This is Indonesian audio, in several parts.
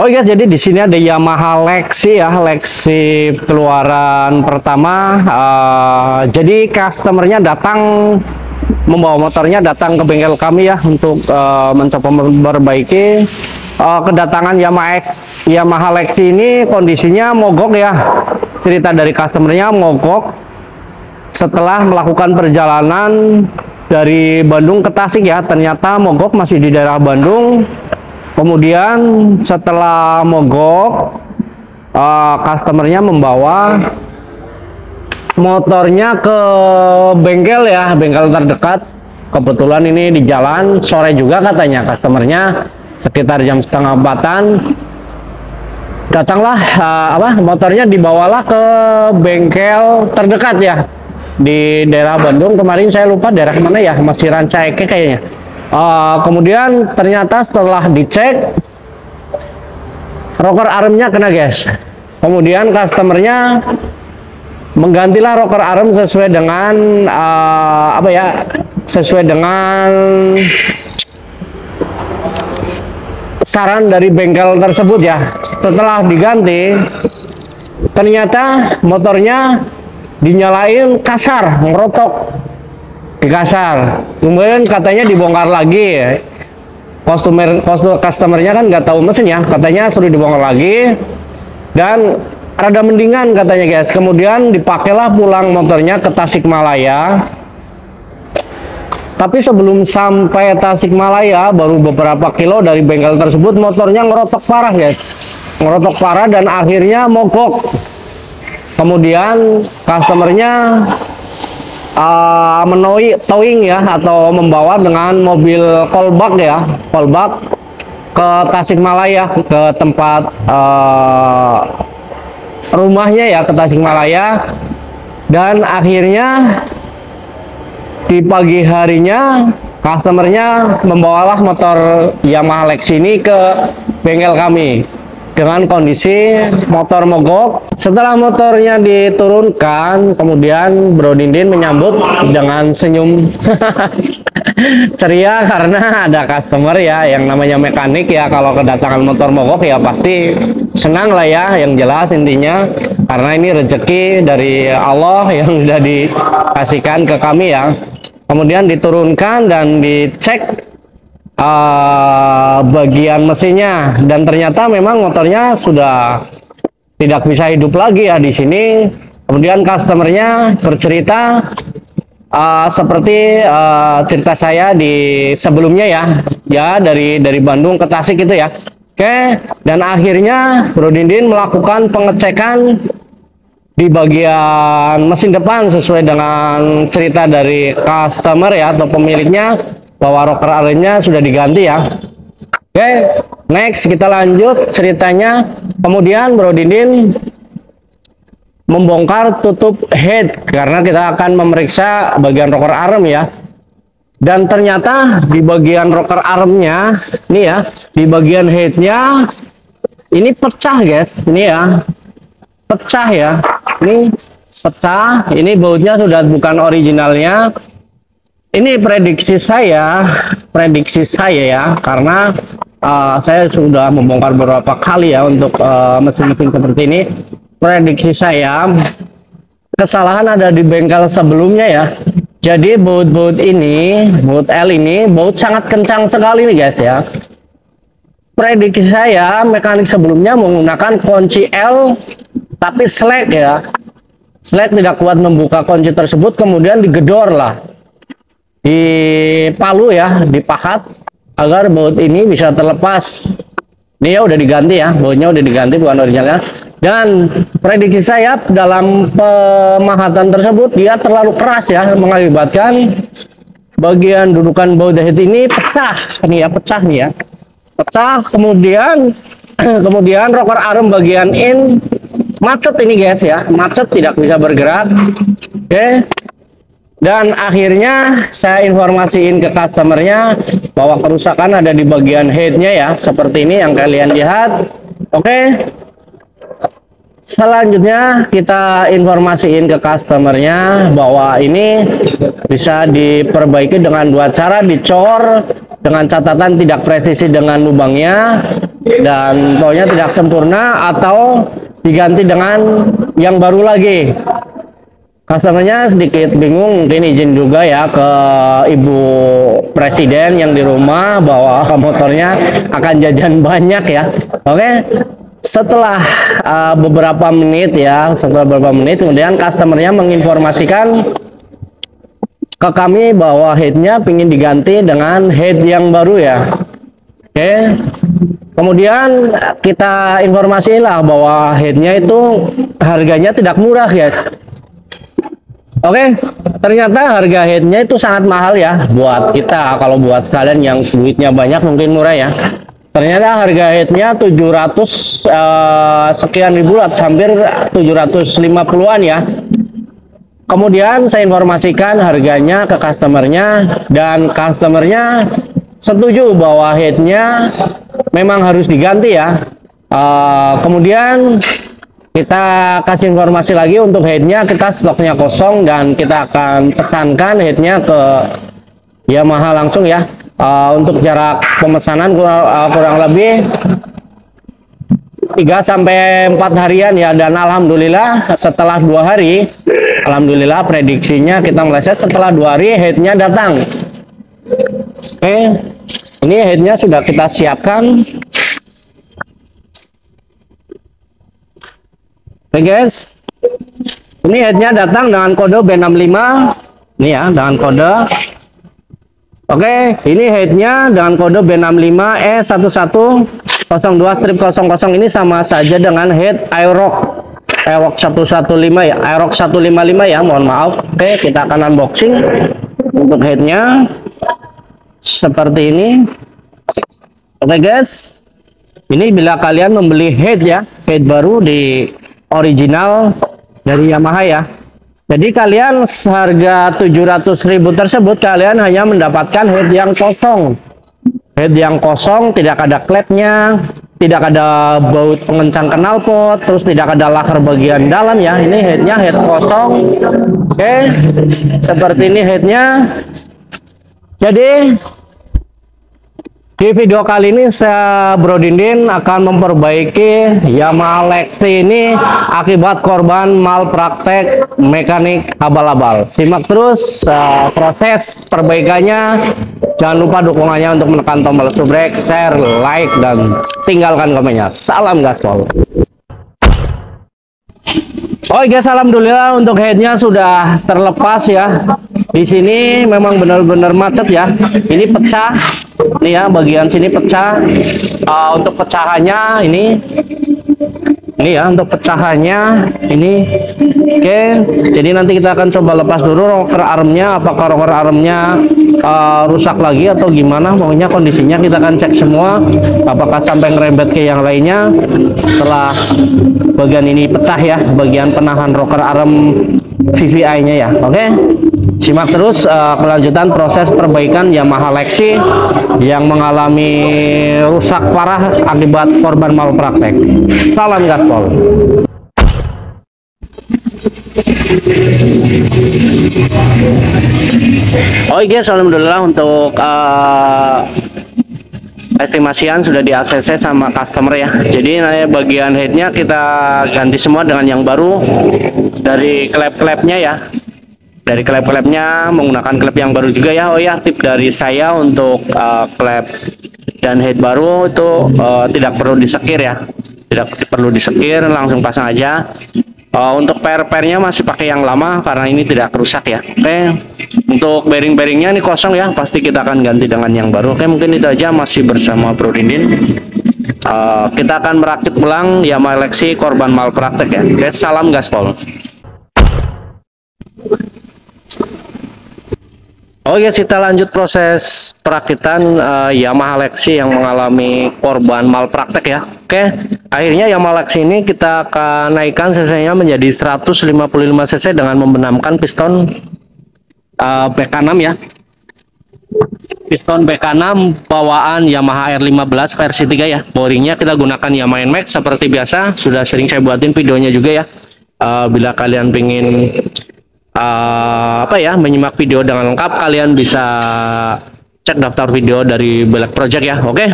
Oh guys, jadi di sini ada Yamaha Lexi ya, Lexi keluaran pertama. Jadi customernya datang membawa motornya datang ke bengkel kami ya untuk mencoba memperbaiki. Kedatangan Yamaha Lexi ini kondisinya mogok ya. Cerita dari customernya mogok setelah melakukan perjalanan dari Bandung ke Tasik ya. Ternyata mogok masih di daerah Bandung. Kemudian setelah mogok, customernya membawa motornya ke bengkel ya, bengkel terdekat. Kebetulan ini di jalan sore juga katanya customernya, sekitar jam setengah 4-an. Datanglah motornya dibawalah ke bengkel terdekat ya di daerah Bandung. Kemarin saya lupa daerah mana ya, masih Rancaike kayaknya. Kemudian ternyata setelah dicek rocker armnya kena guys. Kemudian customernya menggantilah rocker arm sesuai dengan sesuai dengan saran dari bengkel tersebut ya. Setelah diganti ternyata motornya dinyalain kasar, ngerotok di kasar. Kemudian katanya dibongkar lagi. Customernya kan nggak tahu mesin ya, katanya suruh dibongkar lagi dan rada mendingan katanya guys. Kemudian dipakailah pulang motornya ke Tasikmalaya. Tapi sebelum sampai Tasikmalaya baru beberapa kilo dari bengkel tersebut, motornya ngerotok parah guys, ngerotok parah dan akhirnya mogok. Kemudian customernya towing ya, atau membawa dengan mobil kolbak ya, kolbak ke Tasikmalaya, ke tempat rumahnya ya, ke Tasikmalaya. Dan akhirnya di pagi harinya customernya membawalah motor Yamaha Lexi ini ke bengkel kami dengan kondisi motor mogok. Setelah motornya diturunkan, kemudian Bro Dindin menyambut dengan senyum ceria karena ada customer ya, yang namanya mekanik ya, kalau kedatangan motor mogok ya pasti senang lah ya, yang jelas intinya, karena ini rezeki dari Allah yang sudah dikasihkan ke kami ya. Kemudian diturunkan dan dicek bagian mesinnya, dan ternyata memang motornya sudah tidak bisa hidup lagi ya di sini. Kemudian customernya bercerita seperti cerita saya di sebelumnya ya, dari Bandung ke Tasik itu ya. Oke, dan akhirnya Bro Dindin melakukan pengecekan di bagian mesin depan sesuai dengan cerita dari customer ya, atau pemiliknya, bahwa rocker armnya sudah diganti ya. Oke, next kita lanjut ceritanya. Kemudian Bro Dindin membongkar tutup head karena kita akan memeriksa bagian rocker arm ya. Dan ternyata di bagian rocker armnya nih ya, di bagian headnya ini pecah guys, ini ya, pecah ya, ini pecah. Ini bautnya sudah bukan originalnya. Ini prediksi saya ya, karena saya sudah membongkar beberapa kali ya untuk mesin-mesin seperti ini. Prediksi saya kesalahan ada di bengkel sebelumnya ya. Jadi baut ini, baut L ini, baut sangat kencang sekali nih guys ya. Prediksi saya mekanik sebelumnya menggunakan kunci L tapi slack ya. Slack tidak kuat membuka kunci tersebut, kemudian digedor lah, dipalu ya, dipahat agar baut ini bisa terlepas. Ini ya udah diganti ya, bautnya udah diganti, bukan originalnya. Dan prediksi saya dalam pemahatan tersebut dia terlalu keras ya, mengakibatkan bagian dudukan baut head ini pecah nih ya, pecah nih ya, pecah. Kemudian rocker arm bagian in macet ini guys ya, macet, tidak bisa bergerak. Oke. Dan akhirnya saya informasiin ke customernya bahwa kerusakan ada di bagian headnya ya, seperti ini yang kalian lihat. Oke. Selanjutnya kita informasiin ke customernya bahwa ini bisa diperbaiki dengan dua cara, dicor dengan catatan tidak presisi dengan lubangnya. dan pokoknya tidak sempurna atau diganti dengan yang baru lagi. Customernya sedikit bingung, mungkin izin juga ya ke Ibu Presiden yang di rumah bahwa motornya akan jajan banyak ya. Oke, setelah beberapa menit ya, kemudian customernya menginformasikan ke kami bahwa headnya ingin diganti dengan head yang baru ya. Oke, kemudian kita informasilah bahwa headnya itu harganya tidak murah guys. Oke, ternyata harga headnya itu sangat mahal ya buat kita. Kalau buat kalian yang duitnya banyak mungkin murah ya. Ternyata harga headnya 700 sekian ribu, hampir 750-an ya. Kemudian saya informasikan harganya ke customernya dan customernya setuju bahwa headnya memang harus diganti ya. Kemudian kita kasih informasi lagi untuk headnya, kita stoknya kosong dan kita akan pesankan headnya ke Yamaha langsung ya. Untuk jarak pemesanan kurang lebih 3-4 harian ya, dan alhamdulillah setelah 2 hari, alhamdulillah prediksinya kita meleset, setelah 2 hari headnya datang. Oke, ini headnya sudah kita siapkan. Oke guys, ini headnya datang dengan kode B65 ini ya, dengan kode. Oke, ini headnya dengan kode B65E1102-00. Ini sama saja dengan head Aerox 115 ya, Aerox 155 ya, mohon maaf. Oke, kita akan unboxing untuk headnya seperti ini. Oke guys, ini bila kalian membeli head ya, head baru di original dari Yamaha ya, jadi kalian seharga 700.000 tersebut kalian hanya mendapatkan head yang kosong, tidak ada klepnya, tidak ada baut pengencang knalpot, terus tidak ada laker bagian dalam ya. Ini headnya head kosong. Oke, seperti ini headnya. Jadi di video kali ini saya Bro Dindin akan memperbaiki Yamaha Lexi ini akibat korban malpraktek mekanik abal-abal. Simak terus proses perbaikannya. Jangan lupa dukungannya untuk menekan tombol subscribe, share, like, dan tinggalkan komennya. Salam gaspol. Oh guys, alhamdulillah untuk headnya sudah terlepas ya. Di sini memang benar-benar macet ya. Ini pecah, nih ya, bagian sini pecah. Untuk pecahannya ini ya, untuk pecahannya ini. Oke, jadi nanti kita akan coba lepas dulu rocker armnya. Apakah rocker armnya rusak lagi atau gimana? Pokoknya kondisinya kita akan cek semua. Apakah sampai ngerembet ke yang lainnya. Setelah bagian ini pecah ya, bagian penahan rocker arm VVI-nya ya. Oke, simak terus kelanjutan proses perbaikan Yamaha Lexi yang mengalami rusak parah akibat korban malpraktek. Salam gaspol. Oh guys, alhamdulillah untuk estimasian sudah di ACC sama customer ya. Jadi bagian headnya kita ganti semua dengan yang baru. Dari klep-klepnya ya, dari klep-klepnya menggunakan klep yang baru juga ya. Oh ya, tip dari saya untuk klep dan head baru itu tidak perlu disekir ya, tidak perlu disekir, langsung pasang aja. Untuk per-pernya masih pakai yang lama karena ini tidak rusak ya. Oke, untuk bearing-bearingnya ini kosong ya, pasti kita akan ganti dengan yang baru. Oke, mungkin itu aja, masih bersama Bro Dindin. Kita akan merakit ulang Yamaha Lexi korban malpraktek ya. Oke, salam gaspol. Oke, kita lanjut proses perakitan Yamaha Lexi yang mengalami korban malpraktek ya. Oke, akhirnya Yamaha Lexi ini kita akan naikkan cc-nya menjadi 155 cc dengan membenamkan piston BK6 ya. Piston BK6 bawaan Yamaha R15 versi 3 ya. Boringnya kita gunakan Yamaha NMAX seperti biasa, sudah sering saya buatin videonya juga ya. Bila kalian pengen menyimak video dengan lengkap, kalian bisa cek daftar video dari Black Project ya. Oke,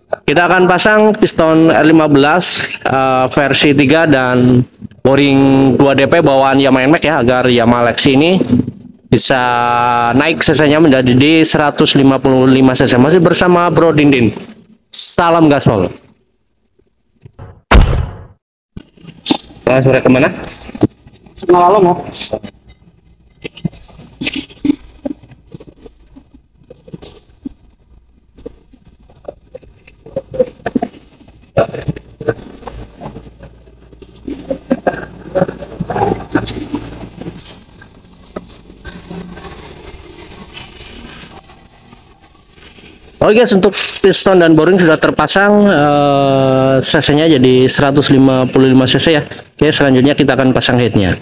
Kita akan pasang piston R15 versi 3 dan boring 2 DP bawaan Yamaha NMAX ya, agar Yamaha Lexi ini bisa naik cc-nya menjadi di 155 cc. Masih bersama Bro Dindin. Salam gaspol. Sore kemana? Malam mau. Oke guys, untuk piston dan boring sudah terpasang, cc-nya jadi 155 cc ya. Oke, selanjutnya kita akan pasang headnya.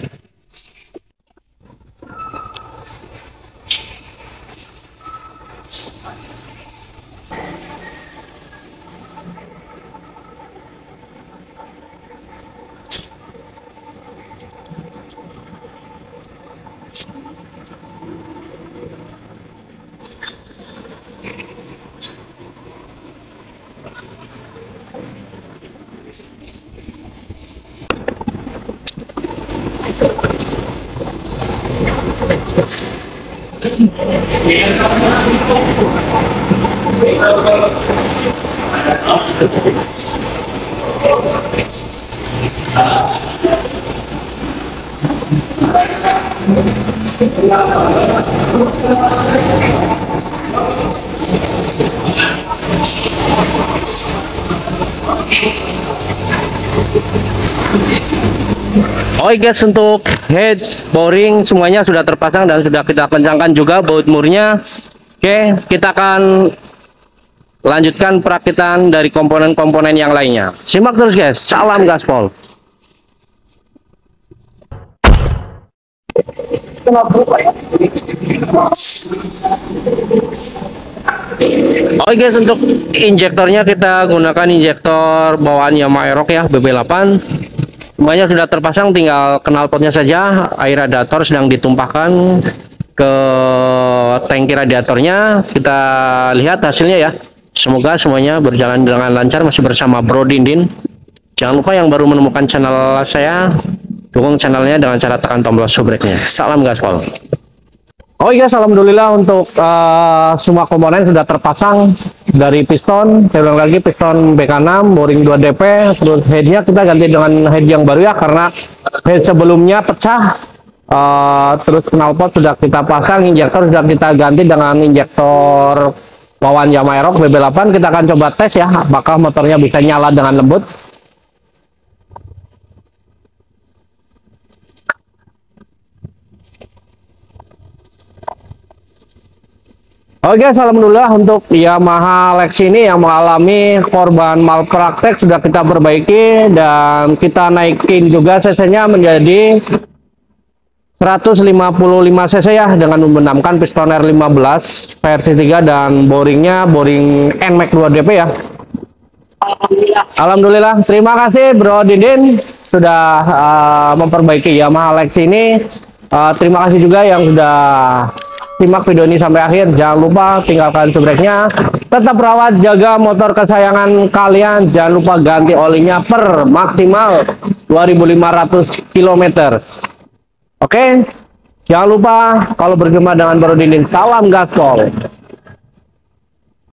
Oke guys, untuk head, boring semuanya sudah terpasang dan sudah kita kencangkan juga baut murnya. Oke, kita akan lanjutkan perakitan dari komponen-komponen yang lainnya. Simak terus guys, salam gaspol. Oke guys, untuk injektornya kita gunakan injektor bawaan Yamaha Aerox ya, BB8. Semuanya sudah terpasang, tinggal knalpotnya saja. Air radiator sedang ditumpahkan ke tangki radiatornya. Kita lihat hasilnya ya. Semoga semuanya berjalan dengan lancar. Masih bersama Bro Dindin. Jangan lupa yang baru menemukan channel saya, dukung channelnya dengan cara tekan tombol subscribe-nya. Salam gaspol. Oh iya, alhamdulillah untuk semua komponen sudah terpasang. Dari piston, saya bilang lagi piston BK6, boring 2 DP, terus headnya kita ganti dengan head yang baru ya, karena head sebelumnya pecah. Terus knalpot sudah kita pasang, injektor sudah kita ganti dengan injektor bawaan Yamaha Aerox BB8. Kita akan coba tes ya, apakah motornya bisa nyala dengan lembut. Oke guys, alhamdulillah untuk Yamaha Lexi ini yang mengalami korban malpraktek sudah kita perbaiki dan kita naikin juga cc-nya menjadi 155 cc ya, dengan membenamkan piston R15 versi 3 dan boringnya boring NMAX 2 DP ya. Alhamdulillah, terima kasih Bro Dindin sudah memperbaiki Yamaha Lexi ini. Terima kasih juga yang sudah simak video ini sampai akhir. Jangan lupa tinggalkan subscribe-nya, tetap rawat jaga motor kesayangan kalian, jangan lupa ganti olinya per maksimal 2500 km. Oke, jangan lupa kalau bergema dengan Bro Dindin, salam gaspol.